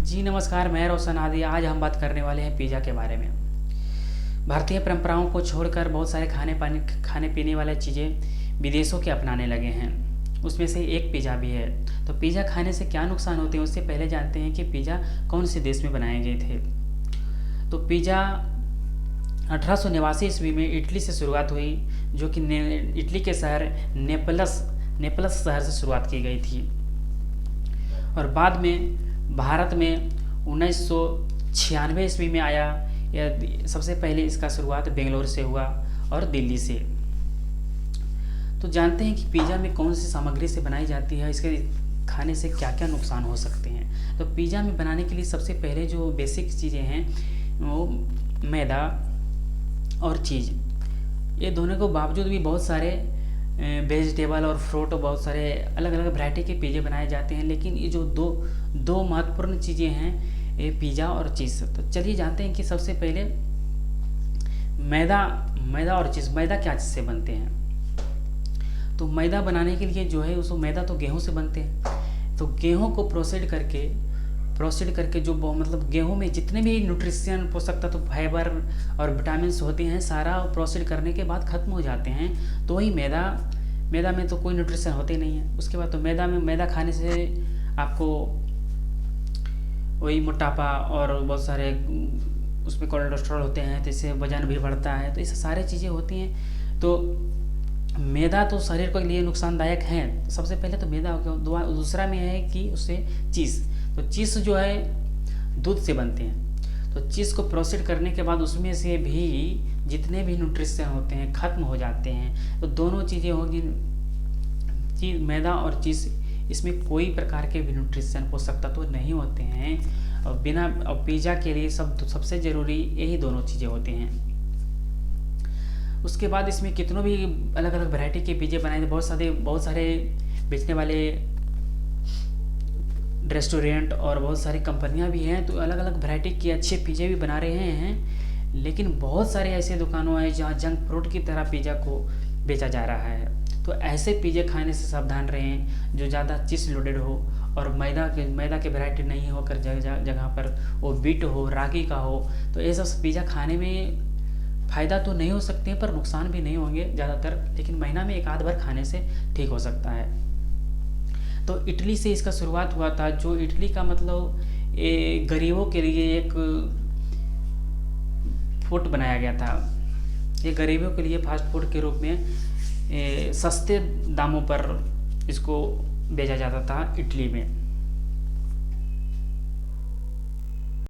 जी नमस्कार, मैं रोशन आदि। आज हम बात करने वाले हैं पिज़्ज़ा के बारे में। भारतीय परंपराओं को छोड़कर बहुत सारे खाने पीने वाले चीज़ें विदेशों के अपनाने लगे हैं। उसमें से एक पिज़्ज़ा भी है। तो पिज़्ज़ा खाने से क्या नुकसान होते हैं, उससे पहले जानते हैं कि पिज़्ज़ा कौन से देश में बनाए गए थे। तो पिज़्ज़ा 1889 ईस्वी में इटली से शुरुआत हुई, जो कि इटली के शहर नेपलस शहर से शुरुआत की गई थी। और बाद में भारत में 1996 ईस्वी में आया। यह सबसे पहले इसका शुरुआत बेंगलोर से हुआ और दिल्ली से। तो जानते हैं कि पिज़्ज़ा में कौन सी सामग्री से बनाई जाती है, इसके खाने से क्या क्या नुकसान हो सकते हैं। तो पिज़्ज़ा में बनाने के लिए सबसे पहले जो बेसिक चीज़ें हैं वो मैदा और चीज़। ये दोनों के बावजूद भी बहुत सारे वेजिटेबल और फ्रूट और बहुत सारे अलग अलग वैरायटी के पिज़्ज़े बनाए जाते हैं। लेकिन ये जो दो महत्वपूर्ण चीज़ें हैं, ये पिज़्ज़ा और चीज़। तो चलिए जानते हैं कि सबसे पहले मैदा और चीज़। मैदा क्या चीज़ से बनते हैं। तो मैदा बनाने के लिए जो है उसको मैदा तो गेहूँ से बनते हैं। तो गेहूँ को प्रोसेस करके जो मतलब गेहूं में जितने भी न्यूट्रिशन, पोषक तत्व, फाइबर और विटामिन्स होते हैं, सारा प्रोसेस करने के बाद ख़त्म हो जाते हैं। तो वही मैदा में तो कोई न्यूट्रिशन होते नहीं है। उसके बाद तो मैदा खाने से आपको वही मोटापा और बहुत सारे उसमें कोलेस्ट्रॉल होते हैं, तो इससे वजन भी बढ़ता है। तो ये सारी चीज़ें होती हैं। तो मैदा तो शरीर के लिए नुकसानदायक है। सबसे पहले तो मैदा हो गया। दूसरा में है कि उससे चीज़। तो चीज़ जो है दूध से बनते हैं। तो चीज़ को प्रोसेस करने के बाद उसमें से भी जितने भी न्यूट्रिशन होते हैं ख़त्म हो जाते हैं। तो दोनों चीज़ें होगी, मैदा और चीज़, इसमें कोई प्रकार के भी न्यूट्रिशन, पोषक तत्व नहीं होते हैं। और पिज़्ज़ा के लिए सबसे ज़रूरी यही दोनों चीज़ें होती हैं। उसके बाद इसमें कितनों भी अलग अलग वैरायटी के पिज़्ज़े बनाए। बहुत सारे बेचने वाले रेस्टोरेंट और बहुत सारी कंपनियां भी हैं, तो अलग अलग वैरायटी के अच्छे पिज़्ज़े भी बना रहे हैं। लेकिन बहुत सारे ऐसे दुकानों हैं जहां जंक फूड की तरह पिज़्ज़ा को बेचा जा रहा है। तो ऐसे पिज़्ज़े खाने से सावधान रहें जो ज़्यादा चीज़ लोडेड हो और मैदा के वैरायटी नहीं होकर जगह पर वो बीट हो, रागी का हो। तो ये सब पिज़्ज़ा खाने में फ़ायदा तो नहीं हो सकते हैं, पर नुकसान भी नहीं होंगे ज़्यादातर। लेकिन महीना में एक आध बार खाने से ठीक हो सकता है। तो इटली से इसका शुरुआत हुआ था। जो इटली का मतलब गरीबों के लिए एक फूड बनाया गया था। ये गरीबों के लिए फास्ट फूड के रूप में सस्ते दामों पर इसको बेचा जाता था इटली में।